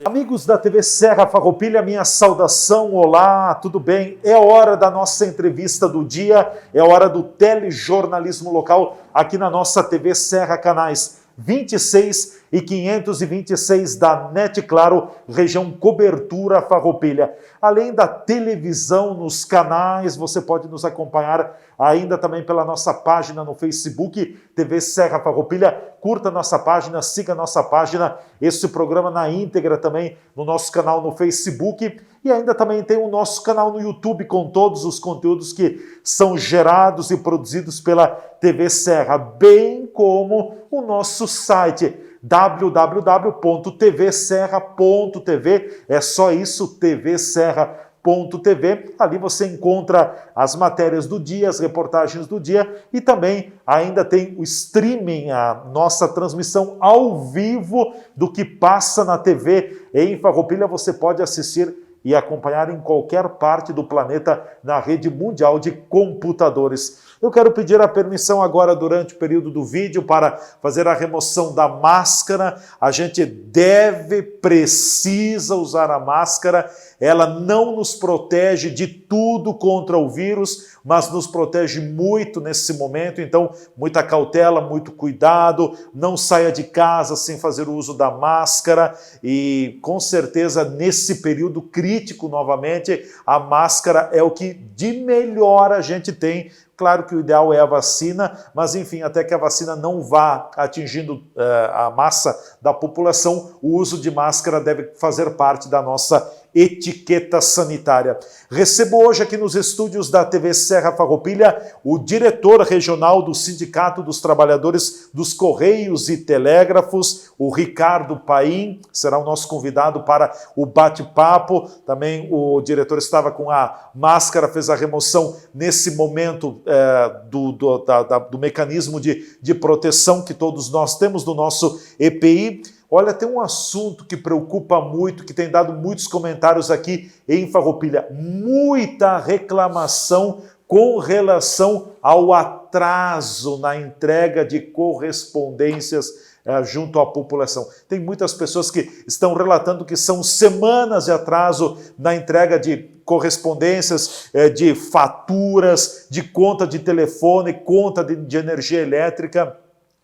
Amigos da TV Serra Farroupilha, minha saudação, olá, tudo bem? É hora da nossa entrevista do dia, é hora do telejornalismo local aqui na nossa TV Serra, canais 26 e 526 da NET Claro, região Cobertura Farroupilha. Além da televisão nos canais, você pode nos acompanhar ainda também pela nossa página no Facebook, TV Serra Farroupilha. Curta nossa página, siga nossa página, esse programa na íntegra também no nosso canal no Facebook. E ainda também tem o nosso canal no YouTube com todos os conteúdos que são gerados e produzidos pela TV Serra, bem como o nosso site www.tvserra.tv, é só isso, tvserra.tv. Ali você encontra as matérias do dia, as reportagens do dia e também ainda tem o streaming, a nossa transmissão ao vivo do que passa na TV em Farroupilha. Você pode assistir e acompanhar em qualquer parte do planeta na rede mundial de computadores. Eu quero pedir a permissão agora, durante o período do vídeo, para fazer a remoção da máscara. A gente precisa usar a máscara. Ela não nos protege de tudo contra o vírus, mas nos protege muito nesse momento. Então, muita cautela, muito cuidado. Não saia de casa sem fazer o uso da máscara. E, com certeza, nesse período crítico, novamente, a máscara é o que de melhor a gente tem. Claro que o ideal é a vacina, mas enfim, até que a vacina não vá atingindo a massa da população, o uso de máscara deve fazer parte da nossa etiqueta sanitária. Recebo hoje aqui nos estúdios da TV Serra Farroupilha o diretor regional do Sindicato dos Trabalhadores dos Correios e Telégrafos, o Ricardo Paim, será o nosso convidado para o bate-papo. Também o diretor estava com a máscara, fez a remoção nesse momento do mecanismo de proteção que todos nós temos do nosso EPI. Olha, tem um assunto que preocupa muito, que tem dado muitos comentários aqui em Farroupilha. Muita reclamação com relação ao atraso na entrega de correspondências junto à população. Tem muitas pessoas que estão relatando que são semanas de atraso na entrega de correspondências, de faturas, de conta de telefone, conta de energia elétrica.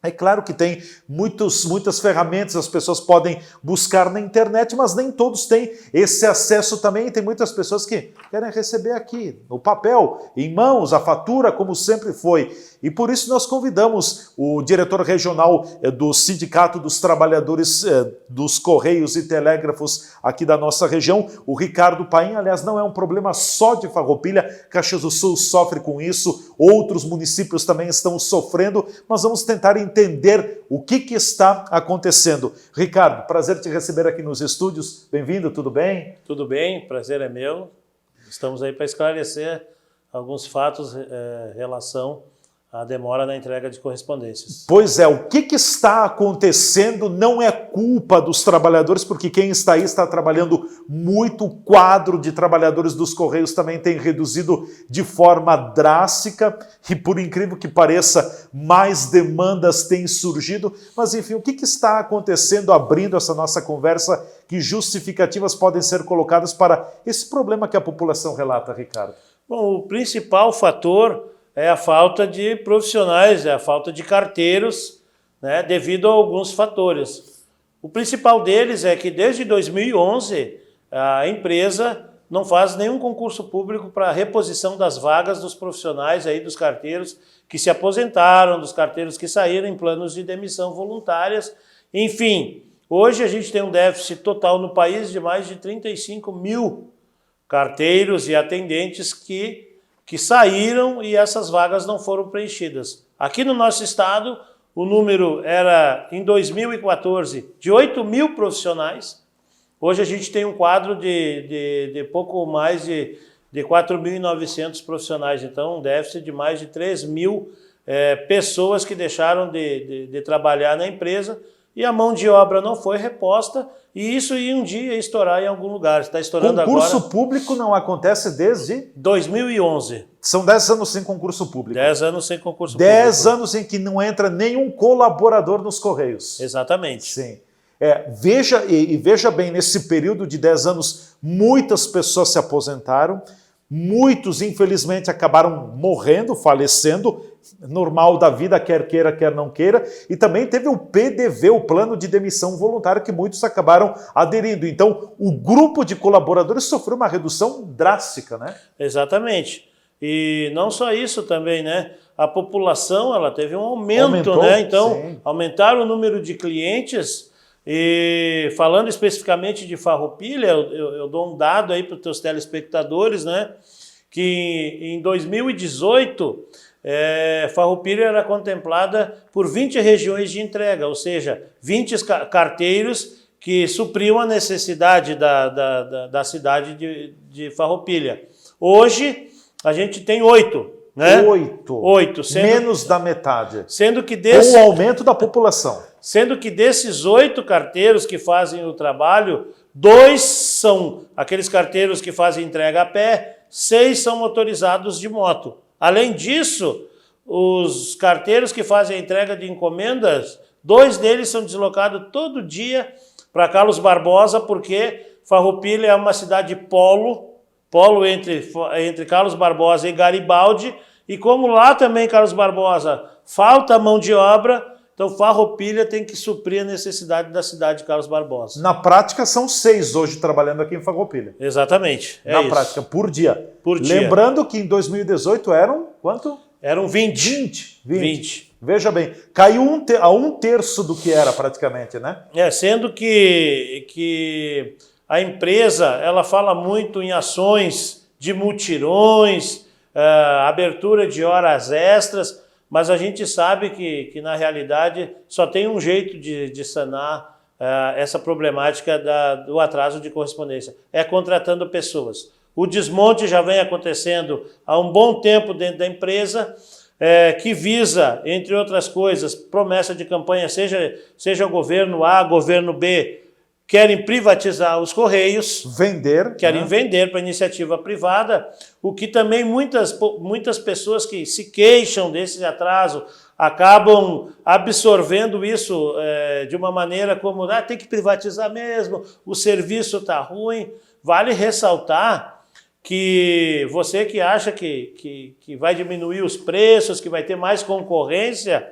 É claro que tem muitas ferramentas, as pessoas podem buscar na internet, mas nem todos têm esse acesso também. Tem muitas pessoas que querem receber aqui, no papel, em mãos, a fatura, como sempre foi. E por isso nós convidamos o diretor regional do Sindicato dos Trabalhadores dos Correios e Telégrafos aqui da nossa região, o Ricardo Paim. Aliás, não é um problema só de Farroupilha, Caxias do Sul sofre com isso, outros municípios também estão sofrendo, mas vamos tentar entender o que está acontecendo. Ricardo, prazer te receber aqui nos estúdios. Bem-vindo, tudo bem? Tudo bem, prazer é meu. Estamos aí para esclarecer alguns fatos em relação à demora na entrega de correspondências. Pois é, o que está acontecendo não é culpa dos trabalhadores, porque quem está aí está trabalhando muito. O quadro de trabalhadores dos Correios também tem reduzido de forma drástica e, por incrível que pareça, mais demandas têm surgido. Mas, enfim, o que está acontecendo, abrindo essa nossa conversa, que justificativas podem ser colocadas para esse problema que a população relata, Ricardo? Bom, o principal fator é a falta de profissionais, é a falta de carteiros, né, devido a alguns fatores. O principal deles é que desde 2011 a empresa não faz nenhum concurso público para a reposição das vagas dos profissionais, aí, dos carteiros que se aposentaram, dos carteiros que saíram em planos de demissão voluntárias. Enfim, hoje a gente tem um déficit total no país de mais de 35 mil carteiros e atendentes que saíram e essas vagas não foram preenchidas. Aqui no nosso estado, o número era, em 2014, de 8 mil profissionais. Hoje a gente tem um quadro de pouco mais de 4.900 profissionais. Então, um déficit de mais de 3 mil pessoas que deixaram de trabalhar na empresa e a mão de obra não foi reposta, e isso ia um dia estourar em algum lugar. Está estourando agora. Concurso público não acontece desde 2011. São 10 anos sem concurso público. 10 anos sem concurso público. 10 anos em que não entra nenhum colaborador nos Correios. Exatamente. Sim. Veja bem, nesse período de 10 anos, muitas pessoas se aposentaram, muitos, infelizmente, acabaram morrendo, falecendo, normal da vida, quer queira, quer não queira, e também teve o PDV, o Plano de Demissão Voluntária, que muitos acabaram aderindo. Então, o grupo de colaboradores sofreu uma redução drástica, né? Exatamente. E não só isso também, né? A população, ela teve um aumento, Aumentou, né? Então, sim. aumentaram o número de clientes. E falando especificamente de Farroupilha, eu dou um dado aí para os teus telespectadores, né? Que em 2018, Farroupilha era contemplada por 20 regiões de entrega, ou seja, 20 carteiros que supriam a necessidade da cidade de Farroupilha. Hoje, a gente tem 8, né? 8. Menos da metade. Sendo que com o aumento da população. Sendo que desses 8 carteiros que fazem o trabalho, 2 são aqueles carteiros que fazem entrega a pé, 6 são motorizados de moto. Além disso, os carteiros que fazem a entrega de encomendas, 2 deles são deslocados todo dia para Carlos Barbosa, porque Farroupilha é uma cidade polo entre Carlos Barbosa e Garibaldi, e como lá também Carlos Barbosa falta mão de obra, então Farroupilha tem que suprir a necessidade da cidade de Carlos Barbosa. Na prática, são 6 hoje trabalhando aqui em Farroupilha. Exatamente. Na prática, por dia. Por dia. Lembrando que em 2018 eram quanto? Eram 20. 20. Veja bem, caiu a 1/3 do que era praticamente, né? Sendo que a empresa, ela fala muito em ações de mutirões, abertura de horas extras, mas a gente sabe que na realidade só tem um jeito de sanar essa problemática do atraso de correspondência, é contratando pessoas. O desmonte já vem acontecendo há um bom tempo dentro da empresa, que visa, entre outras coisas, promessa de campanha, seja governo A, governo B, querem privatizar os Correios, querem vender para iniciativa privada, o que também muitas pessoas que se queixam desse atraso acabam absorvendo isso de uma maneira como, tem que privatizar mesmo, o serviço está ruim. Vale ressaltar que você que acha que vai diminuir os preços, que vai ter mais concorrência,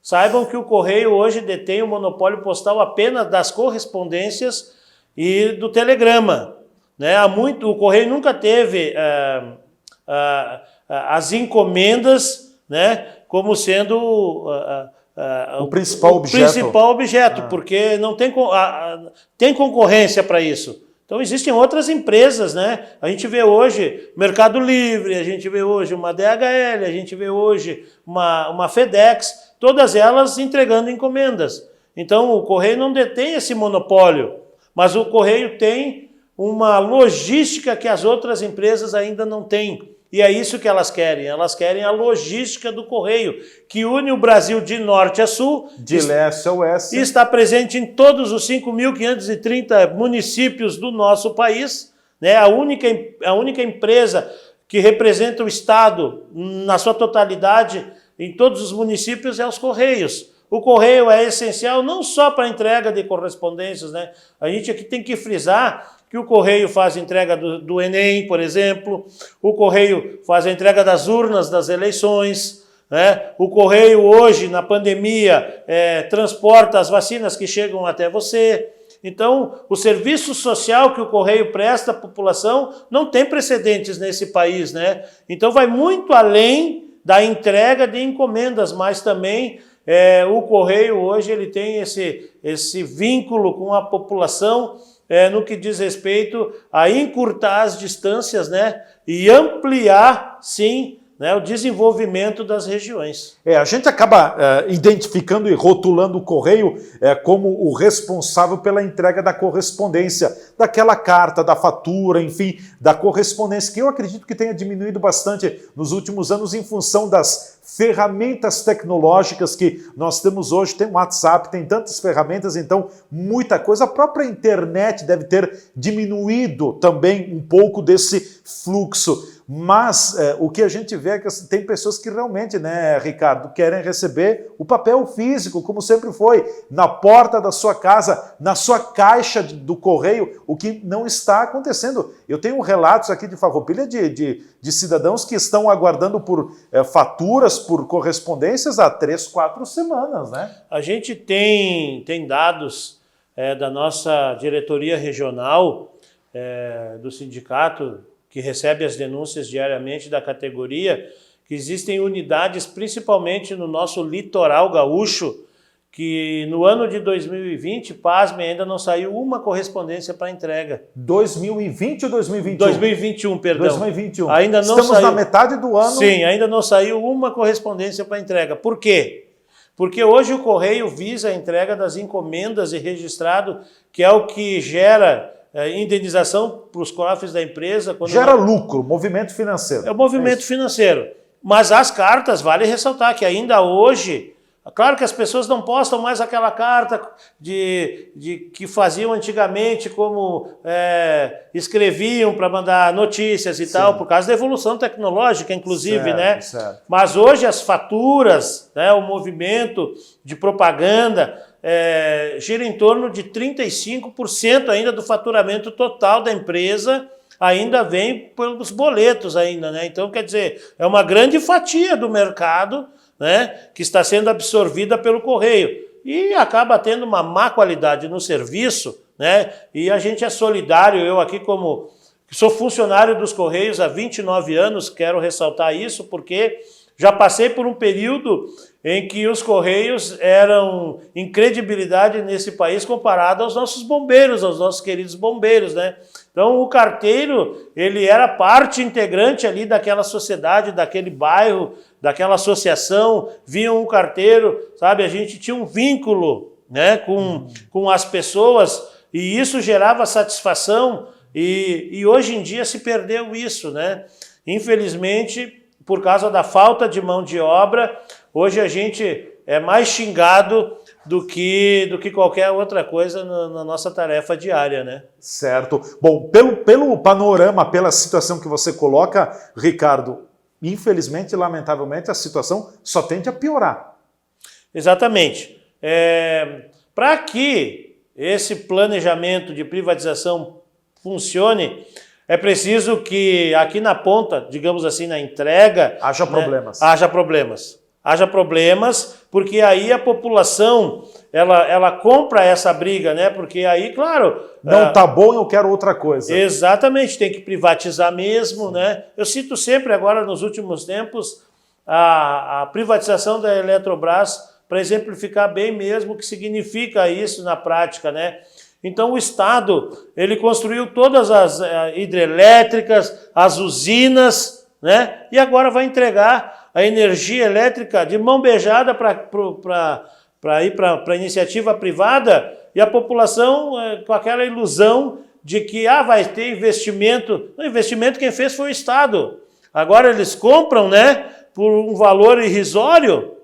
saibam que o Correio hoje detém o monopólio postal apenas das correspondências e do telegrama, né? O Correio nunca teve as encomendas, né, como sendo o principal objeto, porque não tem concorrência para isso. Então existem outras empresas, né? A gente vê hoje Mercado Livre, a gente vê hoje uma DHL, a gente vê hoje uma FedEx, todas elas entregando encomendas. Então o Correio não detém esse monopólio, mas o Correio tem uma logística que as outras empresas ainda não têm. E é isso que elas querem a logística do Correio, que une o Brasil de norte a sul, de leste a oeste, e está presente em todos os 5.530 municípios do nosso país, né? A única empresa que representa o Estado na sua totalidade em todos os municípios é os Correios. O Correio é essencial não só para a entrega de correspondências, né? A gente aqui tem que frisar que o Correio faz entrega do Enem, por exemplo, o Correio faz a entrega das urnas das eleições, né? O Correio hoje, na pandemia, transporta as vacinas que chegam até você. Então, o serviço social que o Correio presta à população não tem precedentes nesse país, né? Então, vai muito além da entrega de encomendas, mas também o Correio hoje ele tem esse vínculo com a população, no que diz respeito a encurtar as distâncias, né, e ampliar, sim, né, o desenvolvimento das regiões. A gente acaba identificando e rotulando o Correio como o responsável pela entrega da correspondência, daquela carta, da fatura, enfim, da correspondência, que eu acredito que tenha diminuído bastante nos últimos anos em função das ferramentas tecnológicas que nós temos hoje. Tem o WhatsApp, tem tantas ferramentas, então muita coisa. A própria internet deve ter diminuído também um pouco desse fluxo. Mas o que a gente vê é que tem pessoas que realmente, né, Ricardo, querem receber o papel físico, como sempre foi, na porta da sua casa, na sua caixa do correio, o que não está acontecendo. Eu tenho relatos aqui de Farroupilha de cidadãos que estão aguardando por faturas, por correspondências há 3, 4 semanas, né? A gente tem dados da nossa diretoria regional do sindicato, que recebe as denúncias diariamente da categoria, que existem unidades, principalmente no nosso litoral gaúcho, que no ano de 2020, pasmem, ainda não saiu uma correspondência para entrega. 2020 ou 2021? 2021, perdão. 2021. Ainda não Estamos saiu... na metade do ano. Sim, ainda não saiu uma correspondência para entrega. Por quê? Porque hoje o Correio visa a entrega das encomendas e registrado, que é o que gera indenização para os cofres da empresa. Gera lucro, movimento financeiro. É o movimento financeiro. Mas as cartas, vale ressaltar que ainda hoje, claro que as pessoas não postam mais aquela carta que faziam antigamente, como escreviam para mandar notícias e tal, por causa da evolução tecnológica, inclusive, certo, né? Certo. Mas hoje as faturas, né, o movimento de propaganda, gira em torno de 35% ainda do faturamento total da empresa, ainda vem pelos boletos ainda, né? Então, quer dizer, é uma grande fatia do mercado, né, que está sendo absorvida pelo correio e acaba tendo uma má qualidade no serviço, né? E a gente é solidário, eu aqui como sou funcionário dos Correios há 29 anos, quero ressaltar isso porque já passei por um período em que os Correios eram incredibilidade nesse país comparado aos nossos bombeiros, aos nossos queridos bombeiros, né? Então o carteiro, ele era parte integrante ali daquela sociedade, daquele bairro, daquela associação, vinha um carteiro, sabe? A gente tinha um vínculo, né, com as pessoas e isso gerava satisfação e hoje em dia se perdeu isso, né? Infelizmente, por causa da falta de mão de obra, hoje a gente é mais xingado do que qualquer outra coisa na nossa tarefa diária, né? Certo. Bom, pelo panorama, pela situação que você coloca, Ricardo, infelizmente, lamentavelmente, a situação só tende a piorar. Exatamente. Para que esse planejamento de privatização funcione, é preciso que aqui na ponta, digamos assim, na entrega... Haja problemas. Haja problemas. Haja problemas, porque aí a população, ela compra essa briga, né? Porque aí, claro... Não tá bom, eu quero outra coisa. Exatamente, tem que privatizar mesmo, né? Eu cito sempre agora, nos últimos tempos, a privatização da Eletrobras, para exemplificar bem mesmo o que significa isso na prática, né? Então o Estado, ele construiu todas as hidrelétricas, as usinas, né? E agora vai entregar a energia elétrica de mão beijada para ir para a iniciativa privada e a população com aquela ilusão de que vai ter investimento. O investimento quem fez foi o Estado. Agora eles compram, né, por um valor irrisório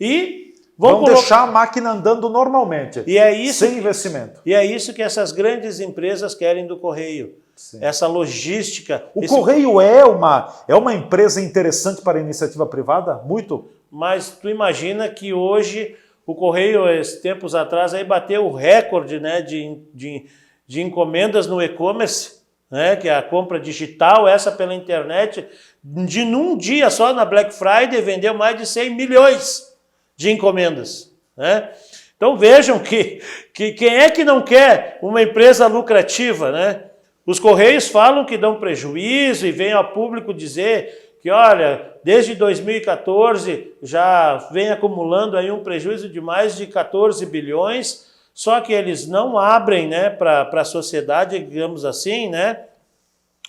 e vão deixar a máquina andando normalmente, sem investimento. E é isso que essas grandes empresas querem do Correio. Sim. Essa logística. O Correio é uma empresa interessante para a iniciativa privada? Muito. Mas tu imagina que hoje o Correio, tempos atrás, aí bateu o recorde, né, de encomendas no e-commerce, né, que é a compra digital, essa pela internet, num dia só na Black Friday vendeu mais de 100 milhões de encomendas, né? Então vejam que quem é que não quer uma empresa lucrativa, né? Os Correios falam que dão prejuízo e vêm ao público dizer que, olha, desde 2014 já vem acumulando aí um prejuízo de mais de 14 bilhões, só que eles não abrem, né, para a sociedade, digamos assim, né,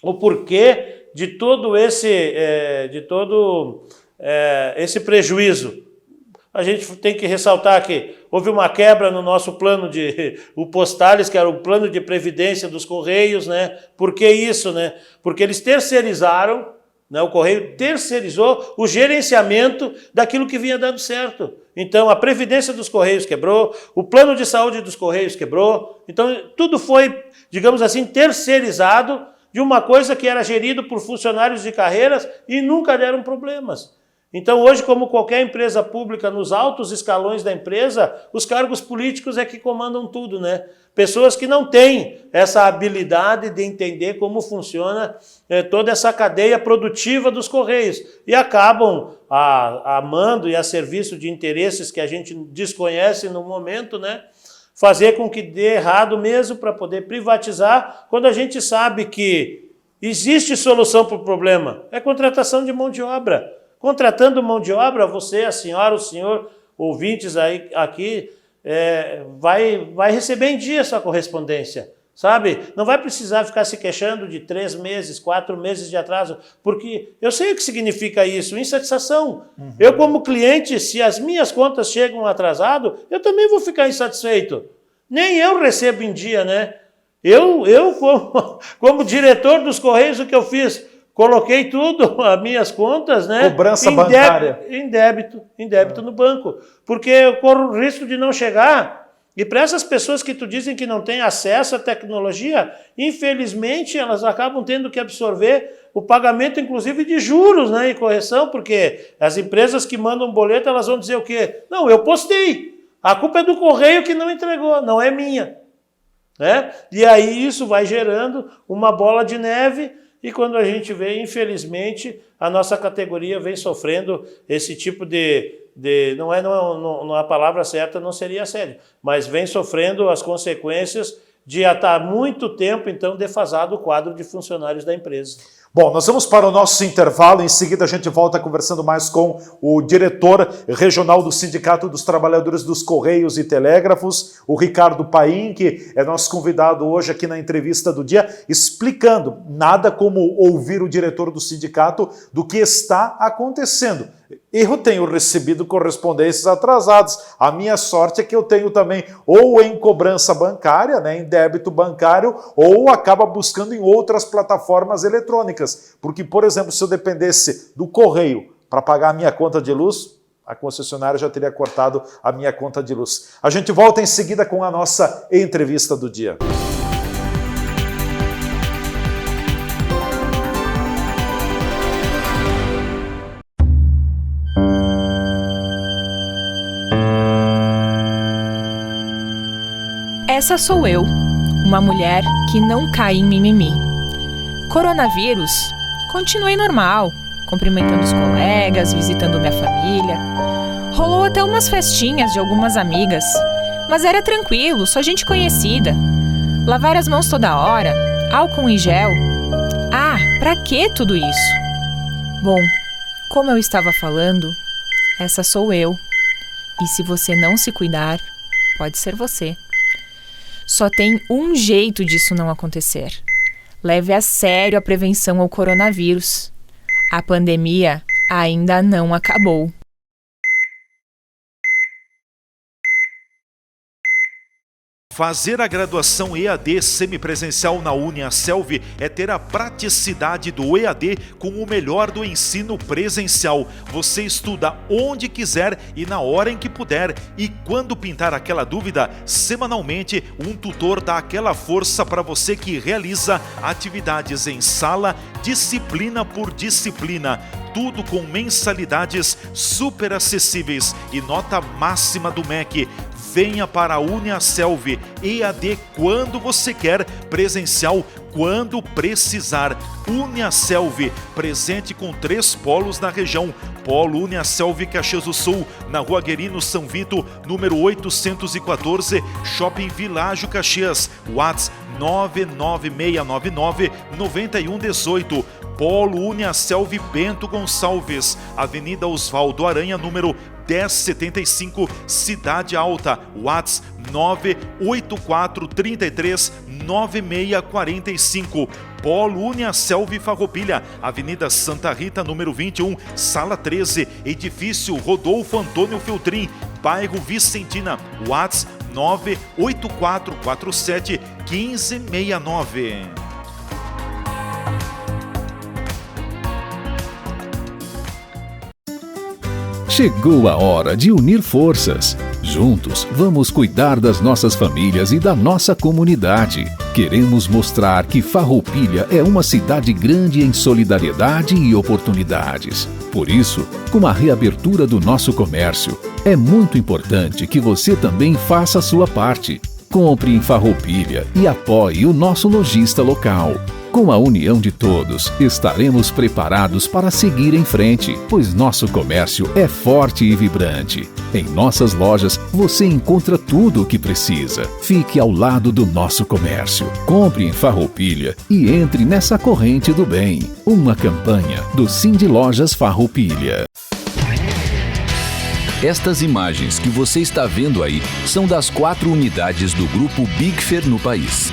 o porquê de todo esse prejuízo. A gente tem que ressaltar que houve uma quebra no nosso plano o Postales, que era o plano de previdência dos Correios, né? Por que isso, né? Porque eles terceirizaram, né? O Correio terceirizou o gerenciamento daquilo que vinha dando certo. Então, a previdência dos Correios quebrou, o plano de saúde dos Correios quebrou. Então, tudo foi, digamos assim, terceirizado de uma coisa que era gerida por funcionários de carreiras e nunca deram problemas. Então hoje, como qualquer empresa pública, nos altos escalões da empresa, os cargos políticos é que comandam tudo, né? Pessoas que não têm essa habilidade de entender como funciona toda essa cadeia produtiva dos Correios e acabam a mando e a serviço de interesses que a gente desconhece no momento, né? Fazer com que dê errado mesmo para poder privatizar, quando a gente sabe que existe solução para o problema, é contratação de mão de obra. Contratando mão de obra, você, a senhora, o senhor, ouvintes aí, aqui, vai receber em dia sua correspondência, sabe? Não vai precisar ficar se queixando de 3 meses, 4 meses de atraso, porque eu sei o que significa isso, insatisfação. Eu, como cliente, se as minhas contas chegam atrasado, eu também vou ficar insatisfeito. Nem eu recebo em dia, né? Eu como diretor dos Correios, o que eu fiz? Coloquei tudo, as minhas contas, né? Cobrança bancária. Em débito no banco. Porque eu corro o risco de não chegar. E para essas pessoas que tu dizem que não têm acesso à tecnologia, infelizmente elas acabam tendo que absorver o pagamento, inclusive, de juros, né? E correção, porque as empresas que mandam boleto, elas vão dizer o quê? Não, eu postei. A culpa é do correio que não entregou, não é minha. Né? E aí isso vai gerando uma bola de neve. E quando a gente vê, infelizmente, a nossa categoria vem sofrendo esse tipo não a palavra certa não seria assédio, mas vem sofrendo as consequências de estar muito tempo, então, defasado o quadro de funcionários da empresa. Bom, nós vamos para o nosso intervalo, em seguida a gente volta conversando mais com o diretor regional do Sindicato dos Trabalhadores dos Correios e Telégrafos, o Ricardo Paim, que é nosso convidado hoje aqui na entrevista do dia, explicando nada como ouvir o diretor do sindicato do que está acontecendo. Eu tenho recebido correspondências atrasadas. A minha sorte é que eu tenho também ou em cobrança bancária, né, em débito bancário, ou acaba buscando em outras plataformas eletrônicas. Porque, por exemplo, se eu dependesse do correio para pagar a minha conta de luz, a concessionária já teria cortado a minha conta de luz. A gente volta em seguida com a nossa entrevista do dia. Essa sou eu, uma mulher que não cai em mimimi. Coronavírus, continuei normal, cumprimentando os colegas, visitando minha família. Rolou até umas festinhas de algumas amigas, mas era tranquilo, só gente conhecida. Lavar as mãos toda hora, álcool em gel. Ah, pra que tudo isso? Bom, como eu estava falando, essa sou eu. E se você não se cuidar, pode ser você. Só tem um jeito disso não acontecer. Leve a sério a prevenção ao coronavírus. A pandemia ainda não acabou. Fazer a graduação EAD semipresencial na Uniaselv é ter a praticidade do EAD com o melhor do ensino presencial. Você estuda onde quiser e na hora em que puder. E quando pintar aquela dúvida, semanalmente um tutor dá aquela força para você que realiza atividades em sala, disciplina por disciplina. Tudo com mensalidades super acessíveis e nota máxima do MEC. Venha para a Uniaselv, EAD quando você quer, presencial quando precisar. Uniaselv, presente com 3 polos na região. Polo Uniaselv Caxias do Sul, na Rua Guerino São Vito, número 814, Shopping Világio Caxias, WhatsApp 99699-9118. Polo Uniaselv Bento Gonçalves, Avenida Osvaldo Aranha, número 1075, Cidade Alta, WhatsApp 984339645. Polo Uniaselv Farroupilha, Avenida Santa Rita, número 21, Sala 13, Edifício Rodolfo Antônio Feltrin, bairro Vicentina, WhatsApp 984471569. Chegou a hora de unir forças. Juntos, vamos cuidar das nossas famílias e da nossa comunidade. Queremos mostrar que Farroupilha é uma cidade grande em solidariedade e oportunidades. Por isso, com a reabertura do nosso comércio, é muito importante que você também faça a sua parte. Compre em Farroupilha e apoie o nosso lojista local. Com a união de todos, estaremos preparados para seguir em frente, pois nosso comércio é forte e vibrante. Em nossas lojas, você encontra tudo o que precisa. Fique ao lado do nosso comércio. Compre em Farroupilha e entre nessa corrente do bem. Uma campanha do Cindy Lojas Farroupilha. Estas imagens que você está vendo aí são das 4 unidades do Grupo Bigfer no país.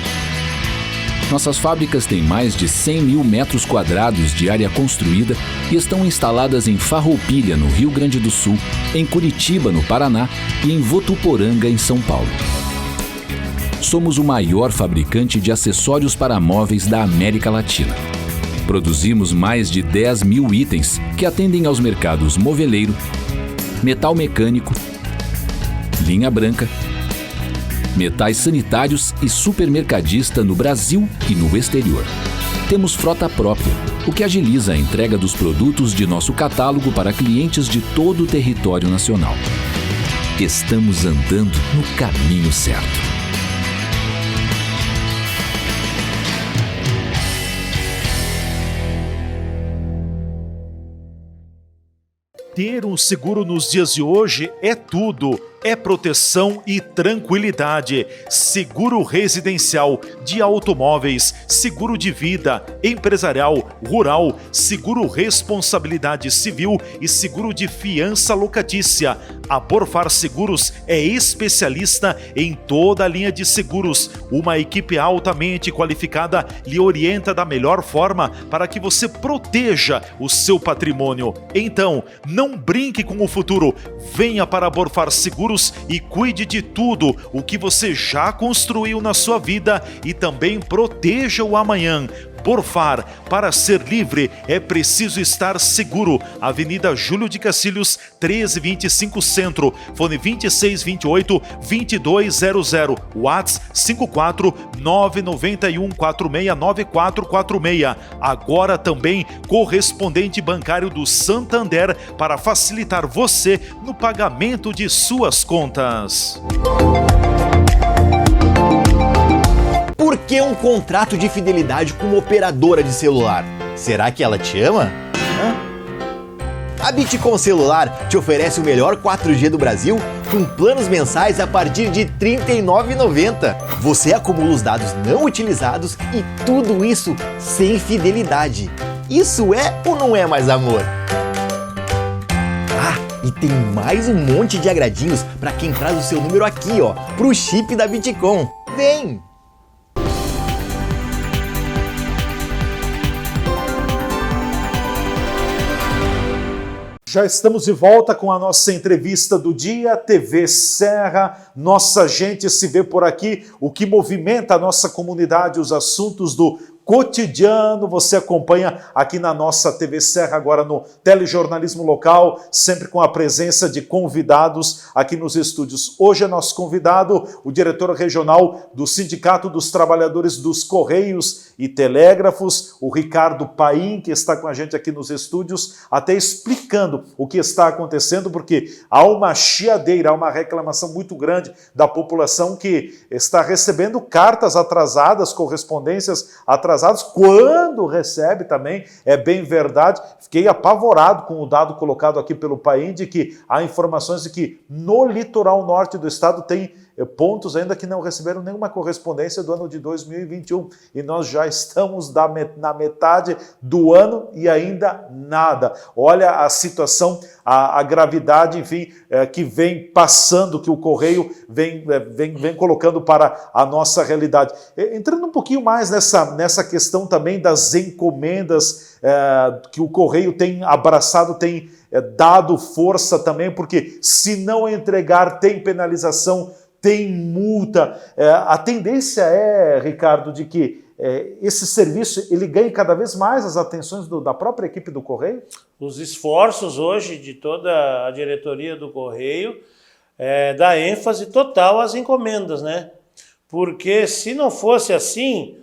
Nossas fábricas têm mais de 100 mil metros quadrados de área construída e estão instaladas em Farroupilha, no Rio Grande do Sul, em Curitiba, no Paraná e em Votuporanga, em São Paulo. Somos o maior fabricante de acessórios para móveis da América Latina. Produzimos mais de 10 mil itens que atendem aos mercados moveleiro, metal mecânico, linha branca, metais sanitários e supermercadista no Brasil e no exterior. Temos frota própria, o que agiliza a entrega dos produtos de nosso catálogo para clientes de todo o território nacional. Estamos andando no caminho certo. Ter um seguro nos dias de hoje é tudo. É proteção e tranquilidade. Seguro residencial, de automóveis, seguro de vida, empresarial, rural, seguro responsabilidade civil e seguro de fiança locatícia. A Borfar Seguros é especialista em toda a linha de seguros. Uma equipe altamente qualificada lhe orienta da melhor forma para que você proteja o seu patrimônio. Então, não brinque com o futuro. Venha para a Borfar Seguros e cuide de tudo o que você já construiu na sua vida e também proteja o amanhã. Borfar, para ser livre é preciso estar seguro. Avenida Júlio de Cacilhos, 1325 Centro, fone 2628-2200, WhatsApp 54991469446. Agora também correspondente bancário do Santander para facilitar você no pagamento de suas contas. Por que um contrato de fidelidade com uma operadora de celular? Será que ela te ama? A Bitcom Celular te oferece o melhor 4G do Brasil com planos mensais a partir de R$ 39,90. Você acumula os dados não utilizados e tudo isso sem fidelidade. Isso é ou não é mais amor? Ah, e tem mais um monte de agradinhos para quem traz o seu número aqui, ó, pro chip da Bitcom. Vem! Já estamos de volta com a nossa entrevista do dia, TV Serra. Nossa gente se vê por aqui, o que movimenta a nossa comunidade, os assuntos do cotidiano, você acompanha aqui na nossa TV Serra, agora no telejornalismo local, sempre com a presença de convidados aqui nos estúdios. Hoje é nosso convidado, o diretor regional do Sindicato dos Trabalhadores dos Correios e Telégrafos, o Ricardo Paim, que está com a gente aqui nos estúdios, até explicando o que está acontecendo, porque há uma chiadeira, há uma reclamação muito grande da população que está recebendo cartas atrasadas, correspondências atrasadas, quando recebe também, é bem verdade. Fiquei apavorado com o dado colocado aqui pelo Paim de que há informações de que no litoral norte do estado tem pontos ainda que não receberam nenhuma correspondência do ano de 2021 e nós já estamos na metade do ano e ainda nada. Olha a situação, a gravidade, enfim, que vem passando, que o Correio vem colocando para a nossa realidade. Entrando um pouquinho mais nessa questão também das encomendas que o Correio tem abraçado, tem dado força também, porque se não entregar tem penalização, tem multa. A tendência é, Ricardo, de que esse serviço ele ganhe cada vez mais as atenções da própria equipe do Correio? Os esforços hoje de toda a diretoria do Correio dá ênfase total às encomendas, né? Porque se não fosse assim,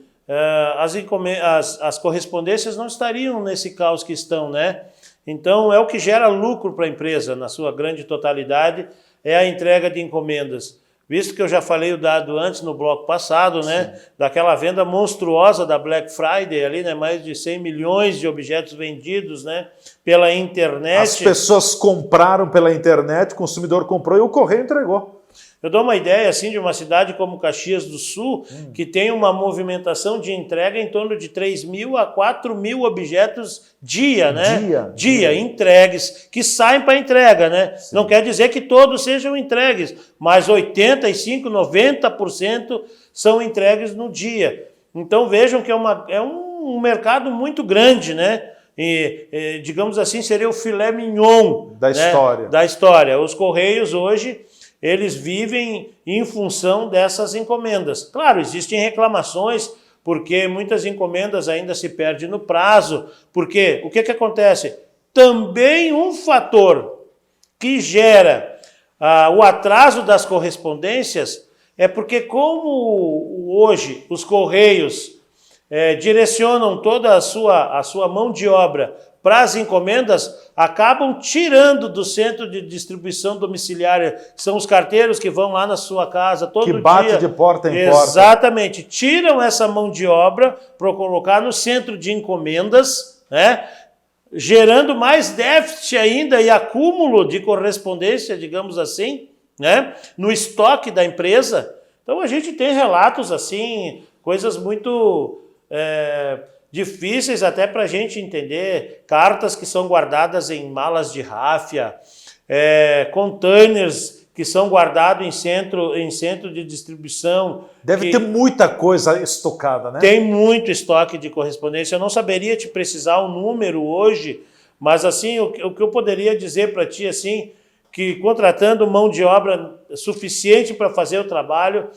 as correspondências não estariam nesse caos que estão, né? Então é o que gera lucro para a empresa, na sua grande totalidade, é a entrega de encomendas. Visto que eu já falei o dado antes no bloco passado, né? Sim. Daquela venda monstruosa da Black Friday ali, né? Mais de 100 milhões de objetos vendidos, né? Pela internet. As pessoas compraram pela internet, o consumidor comprou e o Correio entregou. Eu dou uma ideia assim de uma cidade como Caxias do Sul, que tem uma movimentação de entrega em torno de 3.000 a 4.000 objetos dia, né? Dia, entregues, que saem para entrega, né? Sim. Não quer dizer que todos sejam entregues, mas 85%, 90% são entregues no dia. Então vejam que é um mercado muito grande, né? E, digamos assim, seria o filé mignon da história. Né? Da história. Os Correios hoje, eles vivem em função dessas encomendas. Claro, existem reclamações, porque muitas encomendas ainda se perdem no prazo. Porque o que acontece? Também um fator que gera o atraso das correspondências é porque, como hoje os Correios direcionam toda a sua mão de obra para as encomendas, acabam tirando do centro de distribuição domiciliária, que são os carteiros que vão lá na sua casa todo dia. Que bate de porta em porta. Exatamente. Tiram essa mão de obra para colocar no centro de encomendas, né? Gerando mais déficit ainda e acúmulo de correspondência, digamos assim, né? No estoque da empresa. Então a gente tem relatos assim, coisas muito difíceis até para a gente entender, cartas que são guardadas em malas de ráfia, containers que são guardados em centro de distribuição. Deve ter muita coisa estocada, né? Tem muito estoque de correspondência. Eu não saberia te precisar o número hoje, mas assim, o que eu poderia dizer para ti, assim, que contratando mão de obra suficiente para fazer o trabalho,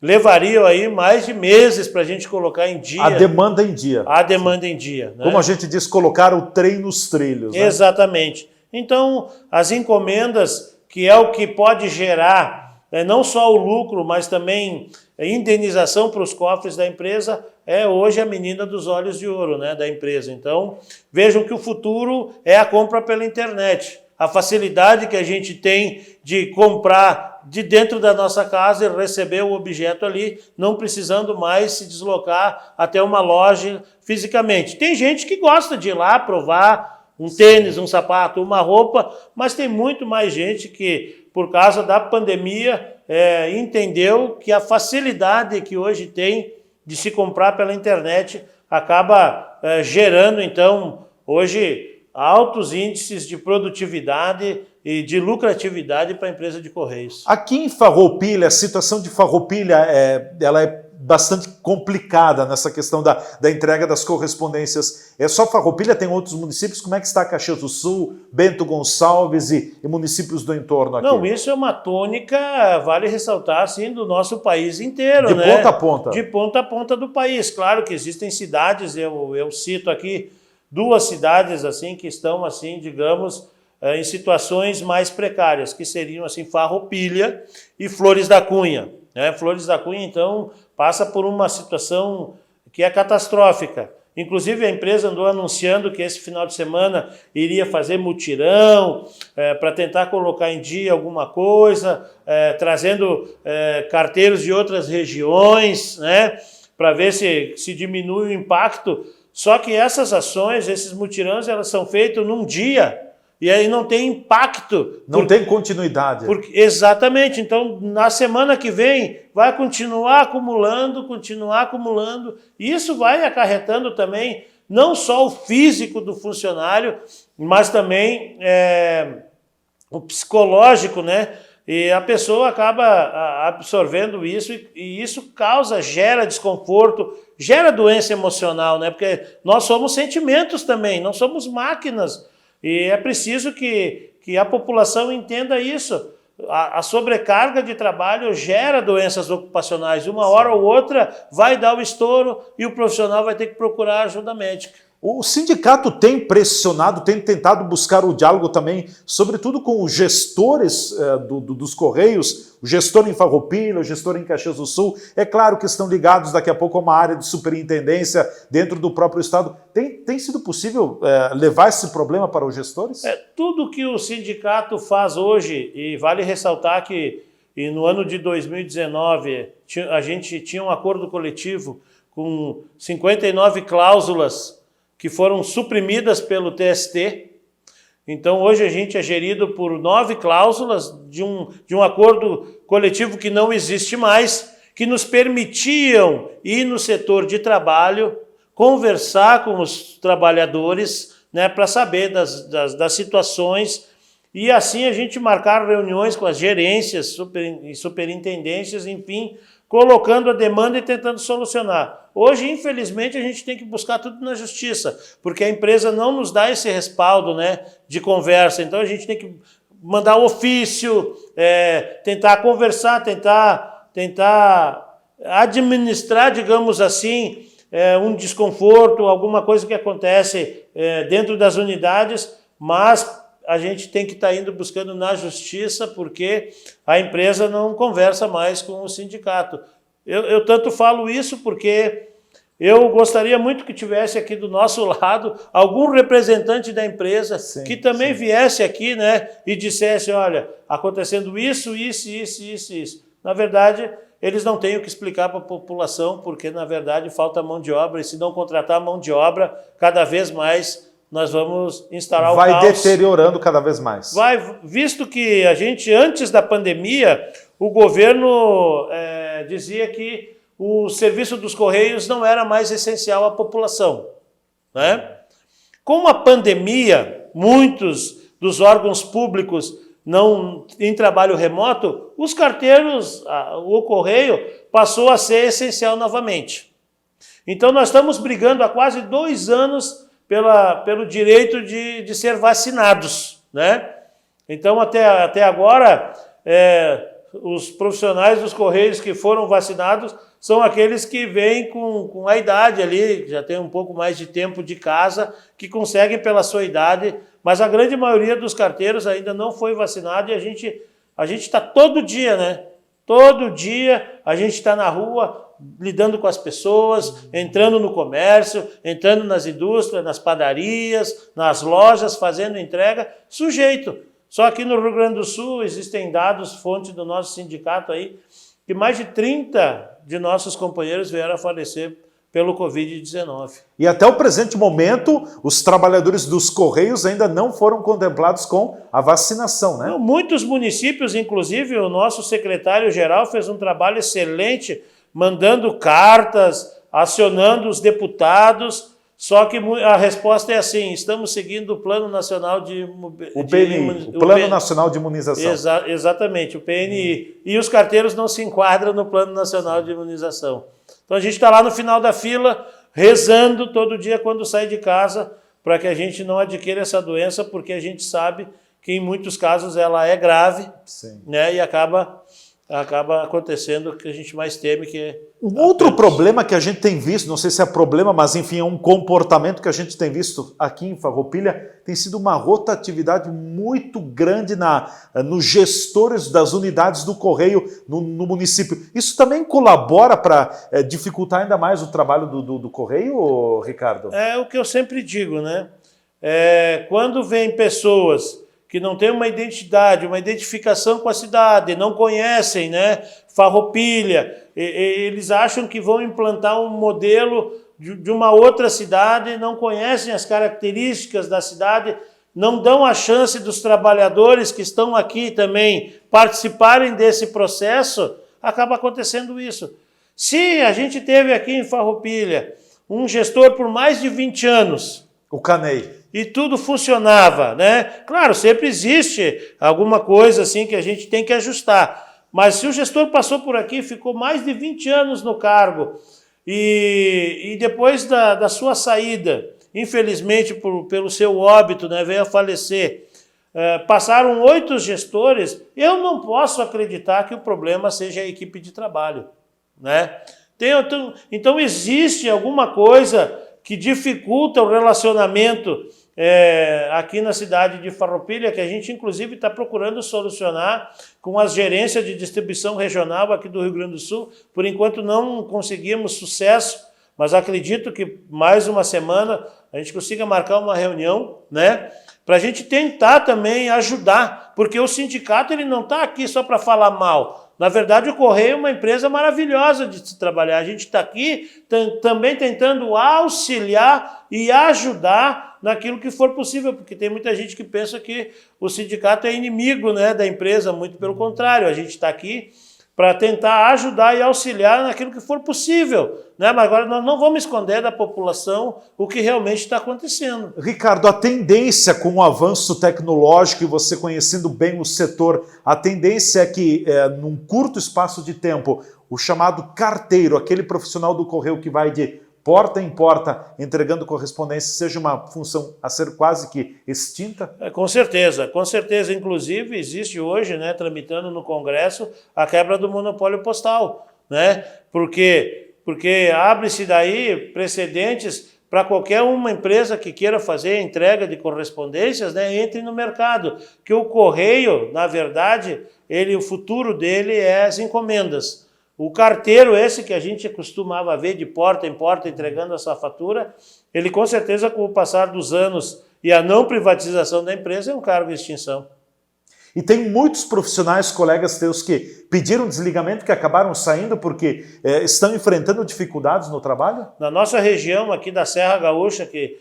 levariam aí mais de meses para a gente colocar em dia. A demanda em dia. A demanda em dia. Né? Como a gente diz, colocar o trem nos trilhos. Né? Exatamente. Então, as encomendas, que é o que pode gerar não só o lucro, mas também a indenização para os cofres da empresa, é hoje a menina dos olhos de ouro, né, da empresa. Então, vejam que o futuro é a compra pela internet. A facilidade que a gente tem de comprar de dentro da nossa casa e receber o objeto ali, não precisando mais se deslocar até uma loja fisicamente. Tem gente que gosta de ir lá provar um tênis, um sapato, uma roupa, mas tem muito mais gente que, por causa da pandemia, entendeu que a facilidade que hoje tem de se comprar pela internet acaba gerando, então, hoje, altos índices de produtividade e de lucratividade para a empresa de Correios. Aqui em Farroupilha, a situação de Farroupilha ela é bastante complicada nessa questão da entrega das correspondências. É só Farroupilha? Tem outros municípios? Como é que está Caxias do Sul, Bento Gonçalves e municípios do entorno aqui? Não, isso é uma tônica, vale ressaltar, assim, do nosso país inteiro. De né? ponta a ponta? De ponta a ponta do país. Claro que existem cidades, eu cito aqui 2 cidades assim que estão, assim, digamos, em situações mais precárias, que seriam assim Farroupilha e Flores da Cunha. Né? Flores da Cunha, então, passa por uma situação que é catastrófica. Inclusive, a empresa andou anunciando que esse final de semana iria fazer mutirão para tentar colocar em dia alguma coisa, trazendo carteiros de outras regiões, né? Para ver se diminui o impacto. Só que essas ações, esses mutirões, elas são feitos num dia e aí não tem impacto. Não tem continuidade. Exatamente. Então, na semana que vem, vai continuar acumulando. Isso vai acarretando também, não só o físico do funcionário, mas também o psicológico, né? E a pessoa acaba absorvendo isso e isso gera desconforto, gera doença emocional, né? Porque nós somos sentimentos também, não somos máquinas. E é preciso que a população entenda isso. a sobrecarga de trabalho gera doenças ocupacionais. Uma hora ou outra vai dar o estouro e o profissional vai ter que procurar ajuda médica. O sindicato tem pressionado, tem tentado buscar o diálogo também, sobretudo com os gestores dos Correios, o gestor em Farroupilha, o gestor em Caxias do Sul. É claro que estão ligados daqui a pouco a uma área de superintendência dentro do próprio Estado. Tem sido possível levar esse problema para os gestores? Tudo que o sindicato faz hoje, e vale ressaltar que no ano de 2019 a gente tinha um acordo coletivo com 59 cláusulas que foram suprimidas pelo TST. Então, hoje a gente é gerido por 9 cláusulas de um acordo coletivo que não existe mais, que nos permitiam ir no setor de trabalho, conversar com os trabalhadores, né, para saber das situações, e assim a gente marcar reuniões com as gerências e superintendências, enfim, colocando a demanda e tentando solucionar. Hoje, infelizmente, a gente tem que buscar tudo na justiça, porque a empresa não nos dá esse respaldo, né, de conversa. Então, a gente tem que mandar ofício, tentar conversar, tentar administrar, digamos assim, um desconforto, alguma coisa que acontece dentro das unidades, mas a gente tem que estar indo buscando na justiça, porque a empresa não conversa mais com o sindicato. Eu tanto falo isso porque eu gostaria muito que tivesse aqui do nosso lado algum representante da empresa que também viesse aqui, né, e dissesse, olha, acontecendo isso. Na verdade, eles não têm o que explicar para a população, porque, na verdade, falta mão de obra, e se não contratar mão de obra, cada vez mais nós vamos instaurar o caos. Vai deteriorando cada vez mais. Visto que a gente, antes da pandemia, o governo dizia que o serviço dos Correios não era mais essencial à população, né? Com a pandemia, muitos dos órgãos públicos não em trabalho remoto, os carteiros, o Correio passou a ser essencial novamente. Então nós estamos brigando há quase 2 anos pelo direito de ser vacinados, né? Então, até agora, os profissionais dos Correios que foram vacinados são aqueles que vêm com a idade ali, já tem um pouco mais de tempo de casa, que conseguem pela sua idade, mas a grande maioria dos carteiros ainda não foi vacinado, e a gente está todo dia, né? Todo dia a gente está na rua, lidando com as pessoas, entrando no comércio, entrando nas indústrias, nas padarias, nas lojas, fazendo entrega, sujeito. Só aqui no Rio Grande do Sul existem dados, fonte do nosso sindicato aí, que mais de 30 de nossos companheiros vieram a falecer pelo Covid-19. E até o presente momento, os trabalhadores dos Correios ainda não foram contemplados com a vacinação, né? Muitos municípios, inclusive o nosso secretário-geral fez um trabalho excelente, mandando cartas, acionando os deputados, só que a resposta é assim, estamos seguindo o Plano Nacional de... O PNI, o Plano Nacional de Imunização. Exatamente, o PNI. E os carteiros não se enquadram no Plano Nacional de Imunização. Então a gente está lá no final da fila, rezando todo dia quando sai de casa, para que a gente não adquira essa doença, porque a gente sabe que em muitos casos ela é grave, né, e acaba acontecendo o que a gente mais teme, que é... Um outro problema que a gente tem visto, não sei se é problema, mas enfim, é um comportamento que a gente tem visto aqui em Farroupilha, tem sido uma rotatividade muito grande nos gestores das unidades do Correio no município. Isso também colabora para dificultar ainda mais o trabalho do Correio, Ricardo? É o que eu sempre digo, né? Quando vem pessoas que não têm uma identidade, uma identificação com a cidade, não conhecem, né, Farroupilha, eles acham que vão implantar um modelo de uma outra cidade, não conhecem as características da cidade, não dão a chance dos trabalhadores que estão aqui também participarem desse processo, acaba acontecendo isso. Se a gente teve aqui em Farroupilha um gestor por mais de 20 anos... O Canei. E tudo funcionava, né? Claro, sempre existe alguma coisa assim que a gente tem que ajustar. Mas se o gestor passou por aqui, ficou mais de 20 anos no cargo, e depois da sua saída, infelizmente pelo seu óbito, né, veio a falecer, passaram 8 gestores, eu não posso acreditar que o problema seja a equipe de trabalho, né? Então existe alguma coisa que dificulta o relacionamento aqui na cidade de Farroupilha, que a gente inclusive está procurando solucionar com as gerências de distribuição regional aqui do Rio Grande do Sul. Por enquanto não conseguimos sucesso, mas acredito que mais uma semana a gente consiga marcar uma reunião, né, para a gente tentar também ajudar, porque o sindicato ele não está aqui só para falar mal. Na verdade, o Correio é uma empresa maravilhosa de se trabalhar. A gente está aqui também tentando auxiliar e ajudar naquilo que for possível, porque tem muita gente que pensa que o sindicato é inimigo, né, da empresa, muito pelo contrário. A gente está aqui para tentar ajudar e auxiliar naquilo que for possível, né? Mas agora nós não vamos esconder da população o que realmente está acontecendo. Ricardo, a tendência com o avanço tecnológico e você conhecendo bem o setor, a tendência é que, num curto espaço de tempo, o chamado carteiro, aquele profissional do Correio que vai de porta em porta entregando correspondência, seja uma função a ser quase que extinta? Com certeza. Inclusive, existe hoje, né, tramitando no Congresso, a quebra do monopólio postal, né? Porque abre-se daí precedentes para qualquer uma empresa que queira fazer a entrega de correspondências, né, entre no mercado. Que o Correio, na verdade, o futuro dele é as encomendas. O carteiro, esse que a gente costumava ver de porta em porta entregando a sua fatura, ele com certeza, com o passar dos anos e a não privatização da empresa, é um cargo de extinção. E tem muitos profissionais, colegas teus, que pediram desligamento, que acabaram saindo porque estão enfrentando dificuldades no trabalho? Na nossa região aqui da Serra Gaúcha, que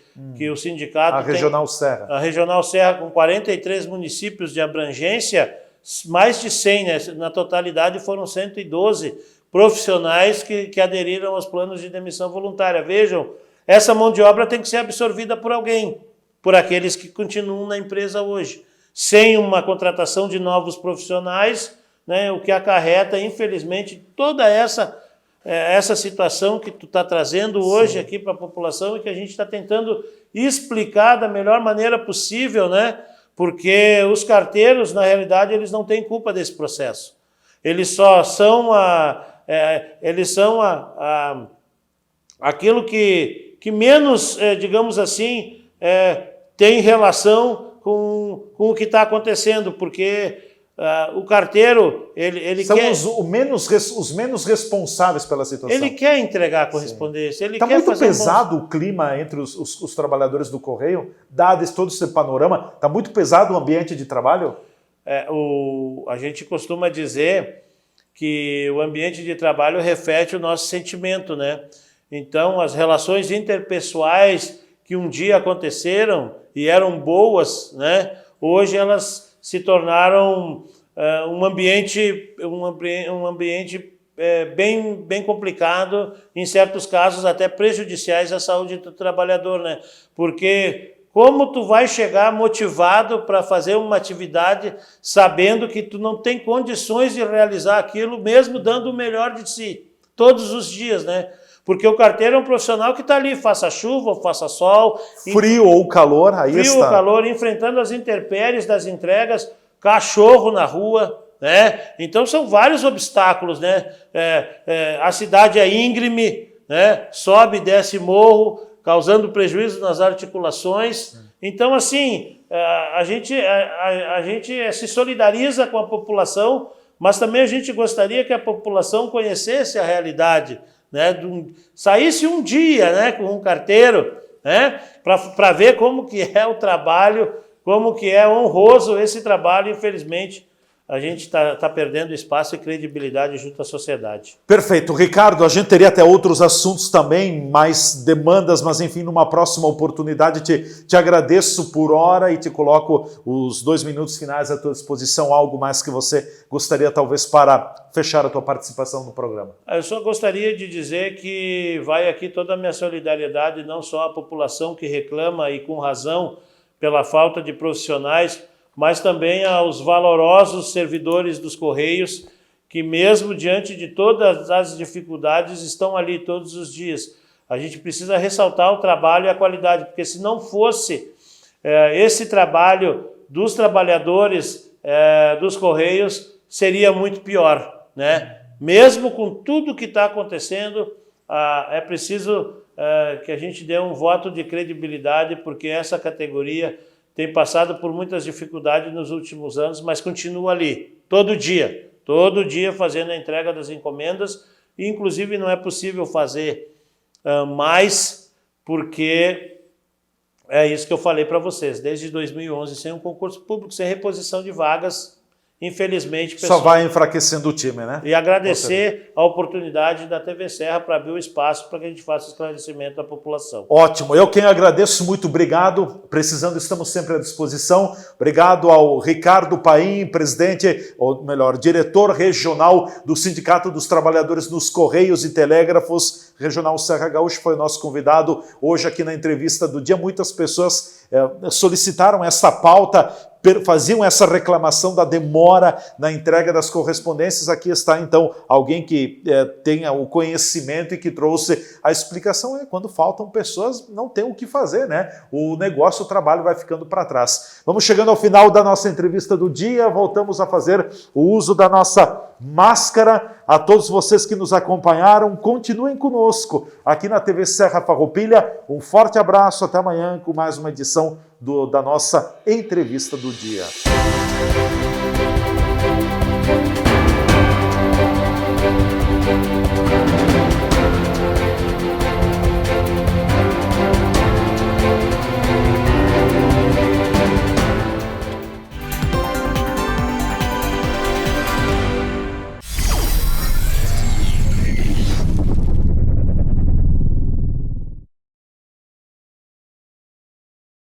o sindicato a Regional Serra. A Regional Serra, com 43 municípios de abrangência, mais de 100, né? Na totalidade foram 112 profissionais que aderiram aos planos de demissão voluntária. Vejam, essa mão de obra tem que ser absorvida por alguém, por aqueles que continuam na empresa hoje. Sem uma contratação de novos profissionais, né, o que acarreta, infelizmente, toda essa situação que tu está trazendo hoje aqui para a população e que a gente está tentando explicar da melhor maneira possível, né? Porque os carteiros, na realidade, eles não têm culpa desse processo. Eles só são aquilo que menos, digamos assim, tem relação com o que está acontecendo, porque o carteiro, ele são quer... os menos responsáveis pela situação. Ele quer entregar a correspondência. Está muito pesado o clima entre os trabalhadores do Correio, dado todo esse panorama? Está muito pesado o ambiente de trabalho? A gente costuma dizer que o ambiente de trabalho reflete o nosso sentimento, né? Então, as relações interpessoais que um dia aconteceram e eram boas, né? Hoje elas se tornaram um ambiente bem complicado, em certos casos até prejudiciais à saúde do trabalhador, né? Porque como tu vai chegar motivado para fazer uma atividade sabendo que tu não tem condições de realizar aquilo, mesmo dando o melhor de si, todos os dias, né? Porque o carteiro é um profissional que está ali, faça chuva ou faça sol. Frio ou calor, aí está. Frio ou calor, enfrentando as intempéries das entregas, cachorro na rua, né? Então são vários obstáculos, né? A cidade é íngreme, né? Sobe e desce morro, causando prejuízo nas articulações. Então, assim, a gente se solidariza com a população, mas também a gente gostaria que a população conhecesse a realidade, né? Saísse um dia, né, com um carteiro, né, para ver como que é o trabalho, como que é honroso esse trabalho. Infelizmente, a gente está perdendo espaço e credibilidade junto à sociedade. Perfeito. Ricardo, a gente teria até outros assuntos também, mais demandas, mas enfim, numa próxima oportunidade te agradeço por hora e te coloco os 2 minutos finais à tua disposição. Algo mais que você gostaria, talvez, para fechar a tua participação no programa? Eu só gostaria de dizer que vai aqui toda a minha solidariedade, não só à população que reclama, e com razão, pela falta de profissionais, mas também aos valorosos servidores dos Correios, que mesmo diante de todas as dificuldades estão ali todos os dias. A gente precisa ressaltar o trabalho e a qualidade, porque se não fosse esse trabalho dos trabalhadores dos Correios seria muito pior, né? Mesmo com tudo que está acontecendo, é preciso que a gente dê um voto de credibilidade, porque essa categoria tem passado por muitas dificuldades nos últimos anos, mas continua ali, todo dia fazendo a entrega das encomendas, e inclusive não é possível fazer mais, porque é isso que eu falei para vocês, desde 2011, sem um concurso público, sem reposição de vagas, infelizmente... Só vai enfraquecendo o time, né? E agradecer a oportunidade da TV Serra para abrir o espaço para que a gente faça esclarecimento à população. Ótimo, eu quem agradeço, muito obrigado. Precisando, estamos sempre à disposição. Obrigado ao Ricardo Paim, presidente, ou melhor, diretor regional do Sindicato dos Trabalhadores nos Correios e Telégrafos, Regional Serra Gaúcha, foi o nosso convidado hoje aqui na entrevista do dia. Muitas pessoas solicitaram essa pauta, faziam essa reclamação da demora na entrega das correspondências. Aqui está, então, alguém que tenha o conhecimento e que trouxe a explicação. Quando faltam pessoas, não tem o que fazer, né? O negócio, o trabalho vai ficando para trás. Vamos chegando ao final da nossa entrevista do dia, voltamos a fazer o uso da nossa máscara. A todos vocês que nos acompanharam, continuem conosco aqui na TV Serra Farroupilha. Um forte abraço, até amanhã com mais uma edição da nossa entrevista do dia.